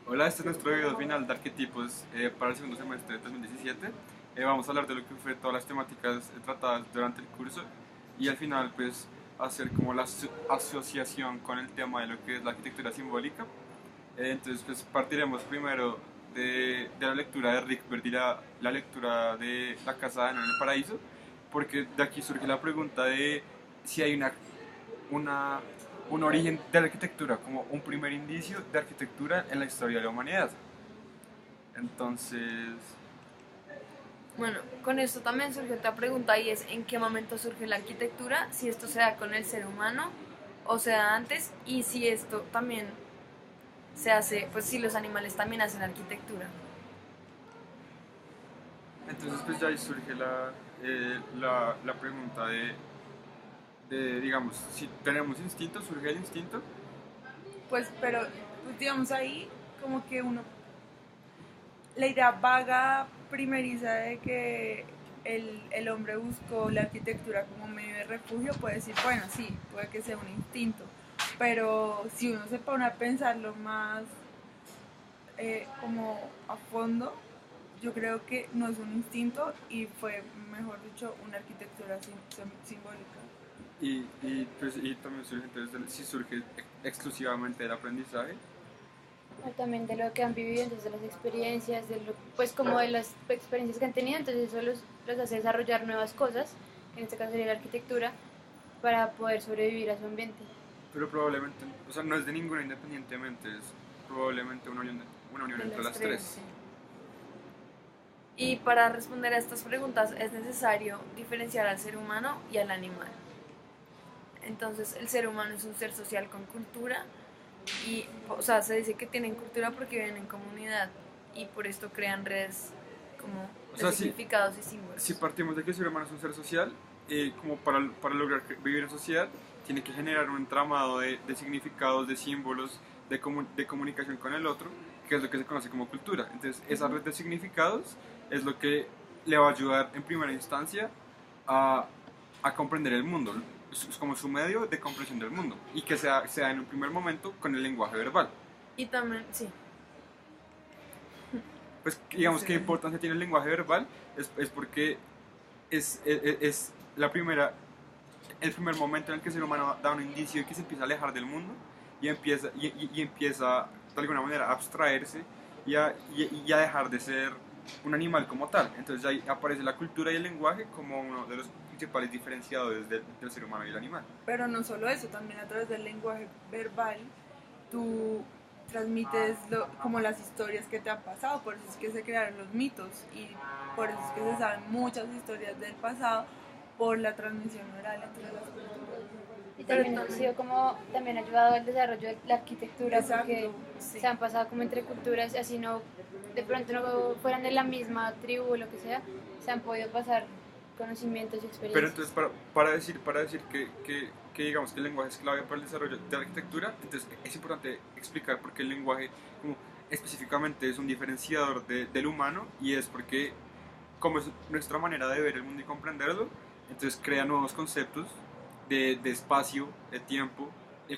Hola, este es nuestro video final de arquetipos para el segundo semestre de 2017. Vamos a hablar de lo que fue todas las temáticas tratadas durante el curso y al final pues hacer como la asociación con el tema de lo que es la arquitectura simbólica. Entonces pues partiremos primero de la lectura de Rickbert y la lectura de La Casa de Ana en el Paraíso, porque de aquí surge la pregunta de si hay una, un origen de la arquitectura, como un primer indicio de arquitectura en la historia de la humanidad. Entonces, Bueno, con esto también surge otra pregunta y es ¿en qué momento surge la arquitectura? Si esto se da con el ser humano o se da antes y si esto también se hace, pues si los animales también hacen arquitectura. entonces pues ya ahí surge la pregunta digamos, si tenemos instinto, surge el instinto. Pero pues digamos ahí como que uno, la idea vaga primeriza de que el hombre buscó la arquitectura como medio de refugio, puede decir, bueno, sí, puede que sea un instinto, pero si uno se pone a pensarlo más como a fondo, yo creo que no es un instinto y fue, mejor dicho, una arquitectura simbólica. Y también surge entonces, si surge exclusivamente del aprendizaje. O también de lo que han vivido, entonces de las experiencias, pues como de las experiencias que han tenido, entonces eso los hace desarrollar nuevas cosas, que en este caso sería la arquitectura, para poder sobrevivir a su ambiente. Pero probablemente, o sea, no es de ninguna independientemente, es probablemente una unión De entre las las tres, tres. sí. Y para responder a estas preguntas es necesario diferenciar al ser humano y al animal. Entonces, el ser humano es un ser social con cultura y, o sea, se dice que tienen cultura porque viven en comunidad y por esto crean redes como O de sea, significados y si símbolos. partimos de que el ser humano es un ser social, como para lograr vivir en sociedad, tiene que generar un entramado de significados, de símbolos, de comunicación con el otro, que es lo que se conoce como cultura. Entonces, esa red de significados es lo que le va a ayudar en primera instancia a, a comprender el mundo, es como su medio de comprensión del mundo, y que sea en un primer momento con el lenguaje verbal. Y también, sí, Pues digamos, sí, ¿qué importancia tiene el lenguaje verbal? Es porque es la el primer momento en el que el ser humano da un indicio de que se empieza a alejar del mundo y empieza de alguna manera a abstraerse y a dejar de ser un animal como tal. Entonces ahí aparece la cultura y el lenguaje como uno de los principales diferenciadores del ser humano y el animal. Pero no solo eso, también a través del lenguaje verbal tú transmites como las historias que te han pasado, por eso es que se crearon los mitos y por eso es que se saben muchas historias del pasado por la transmisión oral entre las culturas. Y pero también ha también, sido como, también ha ayudado al desarrollo de la arquitectura, porque Exacto. sí. se han pasado como entre culturas, así no, de pronto no fueran de la misma tribu o lo que sea, se han podido pasar conocimientos y Pero entonces, experiencias. para decir que digamos que el lenguaje es clave para el desarrollo de la arquitectura, entonces es importante explicar por qué el lenguaje como específicamente es un diferenciador del humano, y es porque como es nuestra manera de ver el mundo y comprenderlo, entonces crea nuevos conceptos de espacio, de tiempo,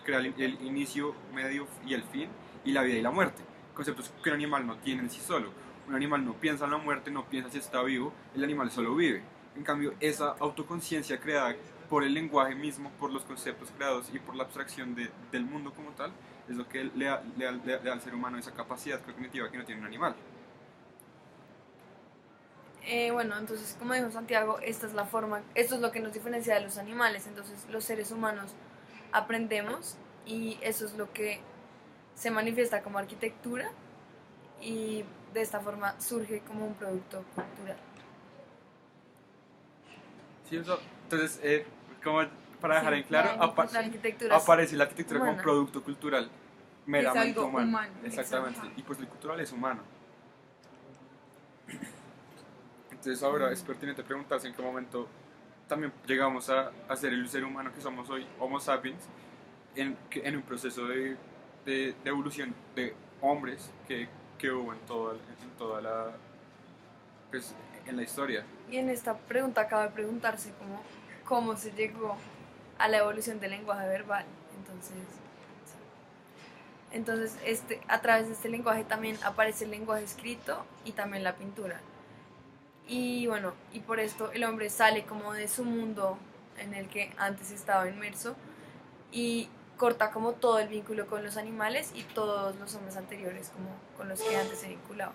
crea el inicio, medio y el fin, y la vida y la muerte. Conceptos que un animal no tiene en sí solo. Un animal no piensa en la muerte, no piensa si está vivo, el animal solo vive. En cambio, esa autoconciencia creada por el lenguaje mismo, por los conceptos creados y por la abstracción del mundo como tal, es lo que le da al ser humano esa capacidad cognitiva que no tiene un animal. Bueno, entonces, como dijo Santiago, esta es la forma, esto es lo que nos diferencia de los animales. Entonces, los seres humanos aprendemos y eso es lo que se manifiesta como arquitectura y de esta forma surge como un producto cultural. Sí, entonces, como para dejar en Sí, claro, la arquitectura es aparece la arquitectura como humana. producto cultural Es meramente algo humano. humano. Exactamente. Exacto. Y pues el cultural es humano. Entonces ahora es pertinente preguntarse en qué momento también llegamos a ser el ser humano que somos hoy, Homo sapiens, en un proceso de evolución de hombres que hubo en toda la, pues, en la historia. Y en esta pregunta cabe preguntarse cómo se llegó a la evolución del lenguaje verbal. Entonces, Entonces, a través de este lenguaje también aparece el lenguaje escrito y también la pintura. Y bueno, y por esto el hombre sale como de su mundo en el que antes estaba inmerso y corta como todo el vínculo con los animales y todos los hombres anteriores como con los que antes se vinculaba.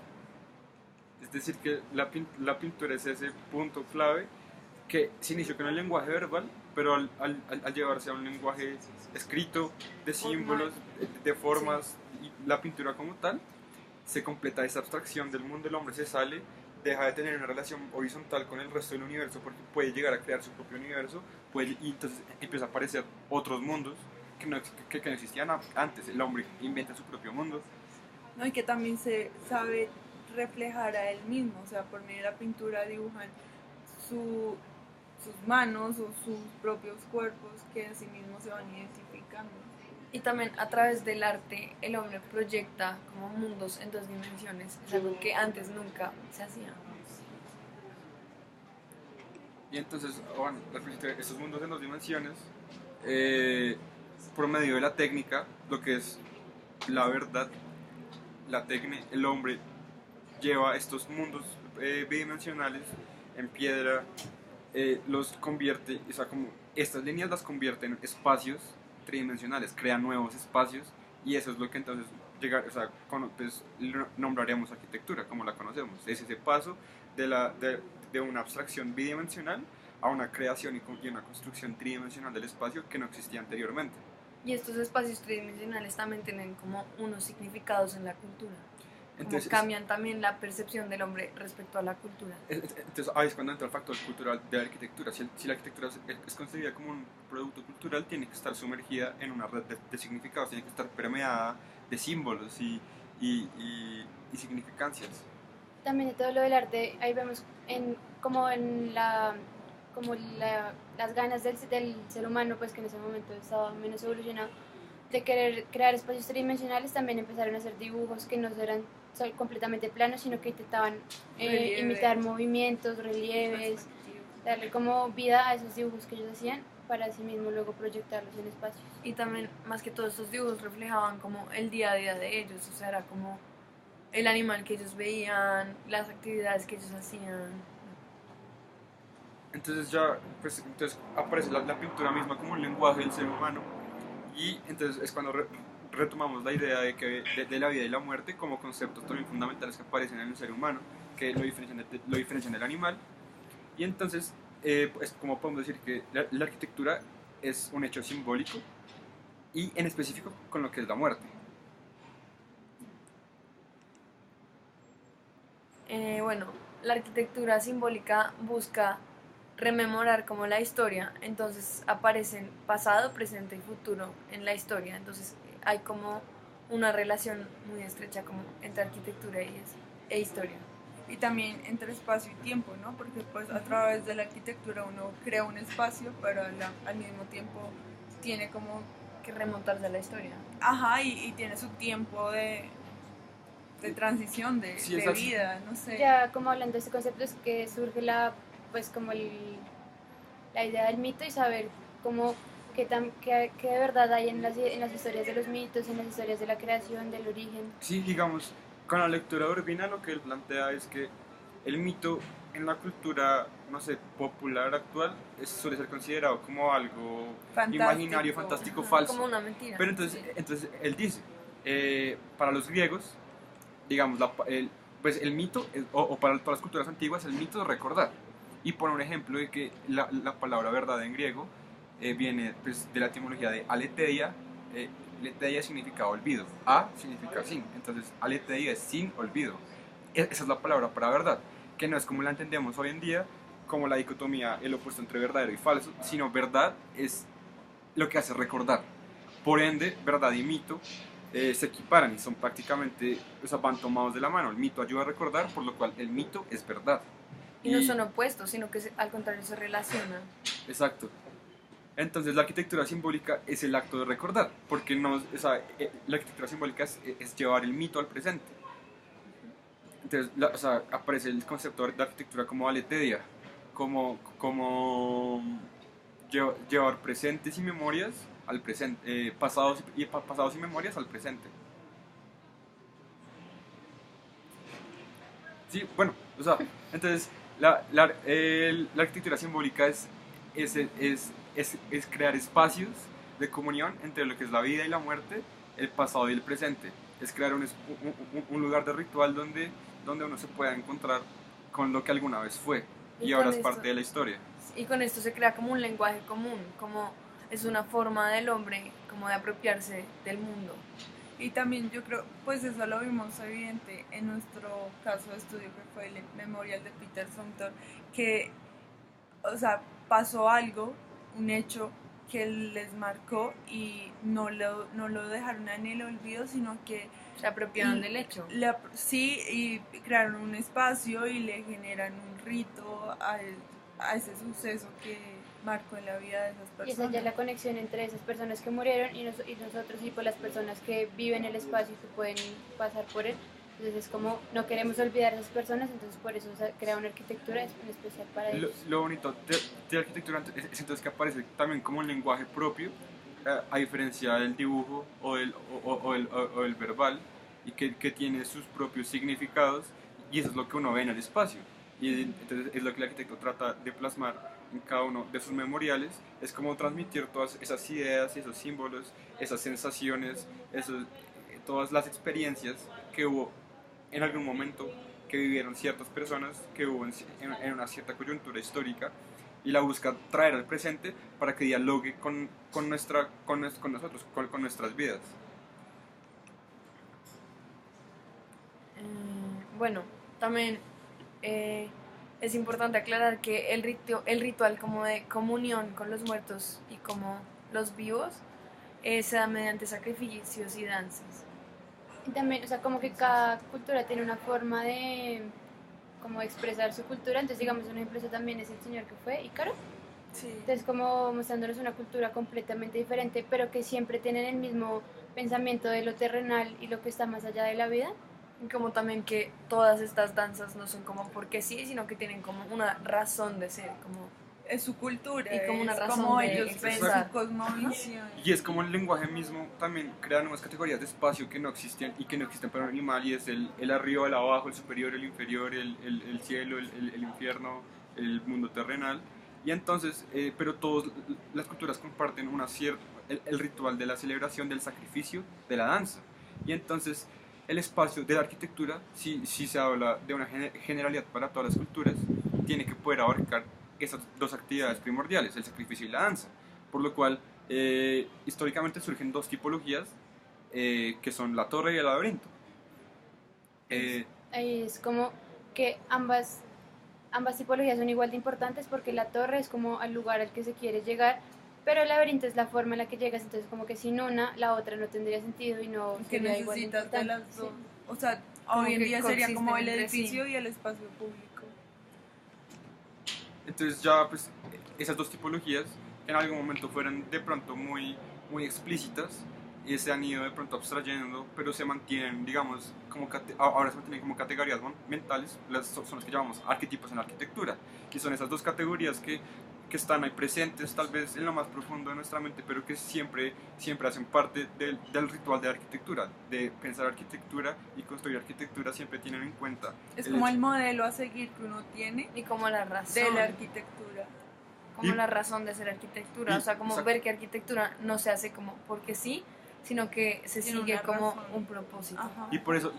Es decir, que la pintura es ese punto clave que se inició con el lenguaje verbal, pero al llevarse a un lenguaje escrito, de símbolos, de formas, sí. Y la pintura como tal, se completa esa abstracción del mundo, el hombre se sale, deja de tener una relación horizontal con el resto del universo, porque puede llegar a crear su propio universo, y entonces empieza a aparecer otros mundos que no existían antes, el hombre inventa su propio mundo. No, y que también se sabe reflejar a él mismo, o sea, por medio de la pintura dibujan sus manos o sus propios cuerpos que en sí mismos se van identificando. Y también a través del arte el hombre proyecta como mundos en 2 dimensiones, es algo que antes nunca se hacía. Y entonces, bueno, estos mundos en 2 dimensiones, por medio de la técnica, lo que es la verdad, el hombre lleva estos mundos bidimensionales en piedra, los convierte, o sea, como estas líneas las convierte en espacios tridimensionales, crea nuevos espacios, y eso es lo que entonces pues, nombraríamos arquitectura como la conocemos. Es ese paso de una abstracción bidimensional a una creación y una construcción tridimensional del espacio que no existía anteriormente. Y estos espacios tridimensionales también tienen como unos significados en la cultura. Entonces, cambian también la percepción del hombre respecto a la cultura. Entonces ahí es cuando entra el factor cultural de la arquitectura. Si la arquitectura es concebida como un producto cultural, tiene que estar sumergida en una red de significados, tiene que estar permeada de símbolos y significancias. También de todo lo del arte, ahí vemos las ganas del ser humano, pues que en ese momento estaba menos evolucionado, de querer crear espacios tridimensionales. También empezaron a hacer dibujos que no eran completamente planos, sino que intentaban imitar movimientos, relieves, darle como vida a esos dibujos que ellos hacían para así mismo luego proyectarlos en espacios. Y también, más que todos estos dibujos reflejaban como el día a día de ellos, o sea, era como el animal que ellos veían, las actividades que ellos hacían. Entonces ya entonces aparece la pintura misma como un lenguaje del ser humano, y entonces es cuando retomamos la idea de la vida y la muerte como conceptos también fundamentales que aparecen en el ser humano, que lo diferencian del animal. Y entonces, pues, como podemos decir que la arquitectura es un hecho simbólico, y en específico con lo que es la muerte. Bueno, la arquitectura simbólica busca rememorar como la historia, entonces aparecen pasado, presente y futuro en la historia, entonces hay como una relación muy estrecha como entre arquitectura e historia. Y también entre espacio y tiempo, ¿no? Porque pues a través de la arquitectura uno crea un espacio, pero al mismo tiempo tiene como que remontarse a la historia. Ajá, y tiene su tiempo de transición, de vida, no sé. Ya como hablando de este concepto es que surge la idea del mito, y saber cómo qué de verdad hay en las historias de los mitos, en las historias de la creación, del origen. Sí, digamos, con la lectura de Urbina lo que él plantea es que el mito en la cultura, no sé, popular actual suele ser considerado como algo imaginario, fantástico, falso. Como una mentira. Pero entonces él dice, para los griegos, digamos, pues el mito, o para todas las culturas antiguas, el mito es recordar. Y pone un ejemplo de que la palabra verdad en griego viene pues, de la etimología de aletheia. Aletheia significa olvido, a significa sin, entonces aletheia es sin olvido. Esa es la palabra para verdad, que no es como la entendemos hoy en día, como la dicotomía, el opuesto entre verdadero y falso, sino verdad es lo que hace recordar. Por ende, verdad y mito se equiparan y son prácticamente, o sea, van tomados de la mano. El mito ayuda a recordar, por lo cual el mito es verdad. Y no son opuestos, sino que al contrario se relacionan. Exacto. Entonces la arquitectura simbólica es el acto de recordar, porque la arquitectura simbólica es llevar el mito al presente. Entonces aparece el concepto de arquitectura como aletheia, como llevar presentes y memorias al presente, pasados y memorias al presente. Sí, bueno, o sea, entonces la arquitectura simbólica es crear espacios de comunión entre lo que es la vida y la muerte, el pasado y el presente. Es crear un lugar de ritual donde uno se pueda encontrar con lo que alguna vez fue y ahora es parte de la historia. Y con esto se crea como un lenguaje común, como es una forma del hombre como de apropiarse del mundo. Y también yo creo, pues eso lo vimos evidente en nuestro caso de estudio que fue el memorial de Peter Sumter, que, o sea, pasó algo, un hecho que les marcó y no lo dejaron en el olvido, sino que se apropiaron del hecho. Sí, y crearon un espacio y le generan un rito a ese suceso que marcó en la vida de esas personas. Y esa ya es la conexión entre esas personas que murieron y nosotros y por las personas que viven el espacio y que pueden pasar por él. Entonces es como no queremos olvidar a esas personas, entonces por eso se crea una arquitectura en especial para ellos. Lo bonito de la arquitectura es entonces que aparece también como un lenguaje propio, a diferencia del dibujo o el verbal, y que tiene sus propios significados, y eso es lo que uno ve en el espacio. Y entonces es lo que el arquitecto trata de plasmar en cada uno de sus memoriales, es como transmitir todas esas ideas, esos símbolos, esas sensaciones, todas las experiencias que hubo en algún momento, que vivieron ciertas personas, que hubo en una cierta coyuntura histórica, y la busca traer al presente para que dialogue con nosotros, con nuestras vidas. Bueno, también es importante aclarar que el ritual como de comunión con los muertos y como los vivos se da mediante sacrificios y danzas. Y también, o sea, como que cada cultura tiene una forma de como expresar su cultura, entonces digamos un ejemplo eso también es el señor que fue Ícaro. Sí. Entonces como mostrándonos una cultura completamente diferente, pero que siempre tienen el mismo pensamiento de lo terrenal y lo que está más allá de la vida. Y como también que todas estas danzas no son como porque sí, sino que tienen como una razón de ser, como es su cultura, y como una razón como de ellos ven expresar. su cosmovisión. Y es como el lenguaje mismo también crea nuevas categorías de espacio que no existían y que no existen para un animal, y es el arriba, el abajo, el superior, el inferior, el cielo, el infierno, el mundo terrenal. Y entonces, pero todas las culturas comparten el ritual de la celebración, del sacrificio, de la danza. Y entonces el espacio de la arquitectura, si se habla de una generalidad para todas las culturas, tiene que poder abarcar esas dos actividades primordiales, el sacrificio y la danza. Por lo cual, históricamente surgen dos tipologías, que son la torre y el laberinto. Ahí es como que ambas tipologías son igual de importantes porque la torre es como el lugar al que se quiere llegar, pero el laberinto es la forma en la que llegas, entonces como que sin una, la otra no tendría sentido y no que sería igual de necesitas de importante. las dos. Sí. O sea, Como hoy en que día sería coexisten como el entre edificio sí. y el espacio público. Entonces ya pues esas dos tipologías que en algún momento fueron de pronto muy, muy explícitas, y se han ido de pronto abstrayendo, pero se mantienen, digamos, ahora se mantienen como categorías mentales, son las que llamamos arquetipos en la arquitectura, y son esas dos categorías que están ahí presentes tal vez en lo más profundo de nuestra mente, pero que siempre hacen parte del ritual de la arquitectura, de pensar arquitectura y construir arquitectura, siempre tienen en cuenta. Es como el modelo a seguir que uno tiene Y como la razón. de la arquitectura. Como la razón de hacer arquitectura. O sea, como exacto. ver que arquitectura no se hace como porque sí, sino que se Tiene sigue una como razón. un propósito. Ajá. Y por eso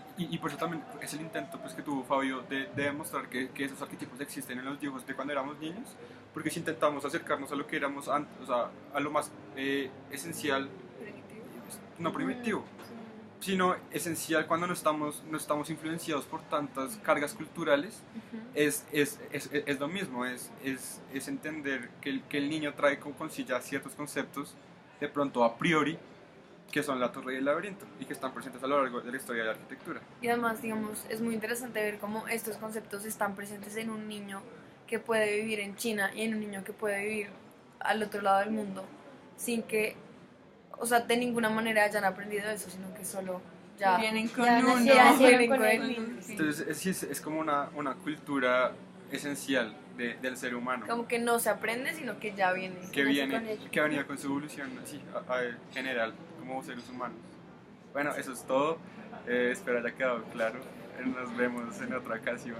también es el intento pues, que tuvo Fabio de demostrar que esos arquetipos existen en los dibujos de cuando éramos niños, porque si intentamos acercarnos a lo que éramos antes, o sea, a lo más esencial, no primitivo, sino esencial cuando no estamos influenciados por tantas cargas culturales, Ujú. es lo mismo, es entender que el niño trae consigo ya ciertos conceptos, de pronto a priori, que son la torre y el laberinto, y que están presentes a lo largo de la historia de la arquitectura. Y además, digamos, es muy interesante ver cómo estos conceptos están presentes en un niño que puede vivir en China y en un niño que puede vivir al otro lado del mundo, sin que, o sea, de ninguna manera hayan aprendido eso, sino que solo ya Vienen con ya uno. nacieron vienen con con él. él. Sí. Entonces es como una cultura esencial del ser humano, como que no se aprende, sino que ya viene. que nace viene, con ello. que ha venido con su evolución así, general, como seres humanos. Bueno, eso es todo. Espero haya quedado claro. Nos vemos en otra ocasión.